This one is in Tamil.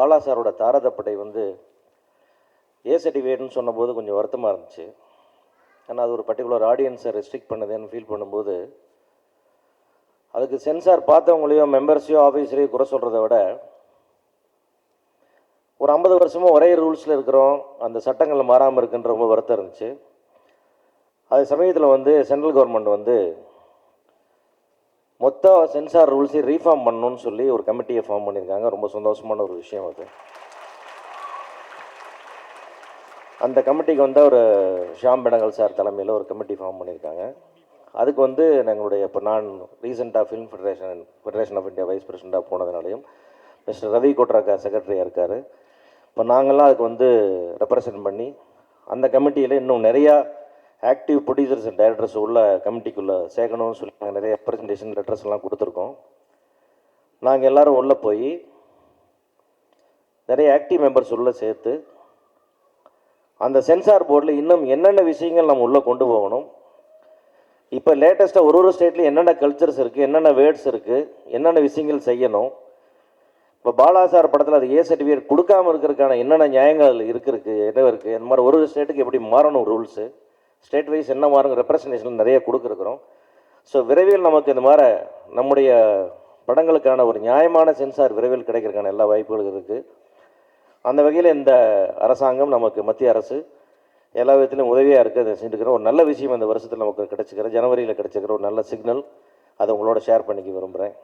பாலா சாரோட தாரதப்படை வந்து ஏ சர்டிஃபிகேட்னு சொன்னபோது கொஞ்சம் வருத்தமாக இருந்துச்சு. ஏன்னா அது ஒரு பர்டிகுலர் ஆடியன்ஸை ரெஸ்ட்ரிக்ட் பண்ணுதுன்னு ஃபீல் பண்ணும்போது, அதுக்கு சென்சார் பார்த்தவங்களையோ மெம்பர்ஸையோ ஆஃபீஸரையோ குறை சொல்கிறத விட, ஒரு 50 வருஷமும் ஒரே ரூல்ஸில் இருக்கிறோம், அந்த சட்டங்கள் மாறாமல் இருக்குன்ற ரொம்ப வருத்தம் இருந்துச்சு. அது சமயத்தில் வந்து சென்ட்ரல் கவர்மெண்ட் வந்து மொத்த சென்சார் ரூல்ஸையும் ரீஃபார்ம் பண்ணணும்னு சொல்லி ஒரு கமிட்டியை ஃபார்ம் பண்ணியிருக்காங்க. ரொம்ப சந்தோஷமான ஒரு விஷயம் அது. அந்த கமிட்டிக்கு வந்து ஒரு ஷாம் பெனகல் சார் தலைமையில் ஒரு கமிட்டி ஃபார்ம் பண்ணியிருக்காங்க. அதுக்கு வந்து எங்களுடைய இப்போ நான் ரீசெண்டாக film federation of India vice பிரசிடெண்ட்டாக போனதுனாலையும் மிஸ்டர் ரவி கோட்ராக்கா செக்ரட்டரியாக இருக்கார். இப்போ நாங்கள்லாம் அதுக்கு வந்து ரெப்ரசன்ட் பண்ணி அந்த கமிட்டியில் இன்னும் நிறையா ஆக்டிவ் ப்ரொடியூசர்ஸ் அண்ட் டைரக்டர்ஸ் உள்ள கமிட்டிக்குள்ளே சேர்க்கணும்னு சொல்லி நாங்கள் நிறைய ரெப்ரசன்டேஷன் லெட்டர்ஸ்லாம் கொடுத்துருக்கோம். நாங்கள் எல்லோரும் உள்ளே போய் நிறைய ஆக்டிவ் மெம்பர்ஸ் உள்ளே சேர்த்து அந்த சென்சார் போர்டில் இன்னும் என்னென்ன விஷயங்கள் நம்ம உள்ளே கொண்டு போகணும், இப்போ லேட்டஸ்ட்டாக ஒரு ஸ்டேட்லேயும் என்னென்ன கல்ச்சர்ஸ் இருக்குது, என்னென்ன வேர்ட்ஸ் இருக்குது, என்னென்ன விஷயங்கள் செய்யணும். இப்போ பாலாசார் படத்தில் அது ஏ சர்டிஃபிகேட் கொடுக்காமல் இருக்கிறதுக்கான என்னென்ன நியாயங்கள் இருக்குது, என்ன இருக்குது, இந்த மாதிரி ஒரு ஸ்டேட்டுக்கு எப்படி மாறணும் ரூல்ஸு, ஸ்டேட் வைஸ் என்ன மாறுங்க ரெப்ரசன்டேஷன் நிறைய கொடுக்குறோம். ஸோ விரைவில் நமக்கு இந்த மாதிரி நம்முடைய படங்களுக்கான ஒரு நியாயமான சென்சார் விரைவில் கிடைக்கிறதுக்கான எல்லா வாய்ப்புகளும் இருக்குது. அந்த வகையில் இந்த அரசாங்கம் நமக்கு மத்திய அரசு எல்லா விதத்திலும் உதவியாக இருக்குது. அதை செஞ்சுக்கிற ஒரு நல்ல விஷயம் இந்த வருஷத்தில் நமக்கு கிடச்சிக்கிற ஜனவரியில் கிடச்சிக்கிற ஒரு நல்ல சிக்னல். அதை உங்களோட ஷேர் பண்ணிக்க விரும்புகிறேன்.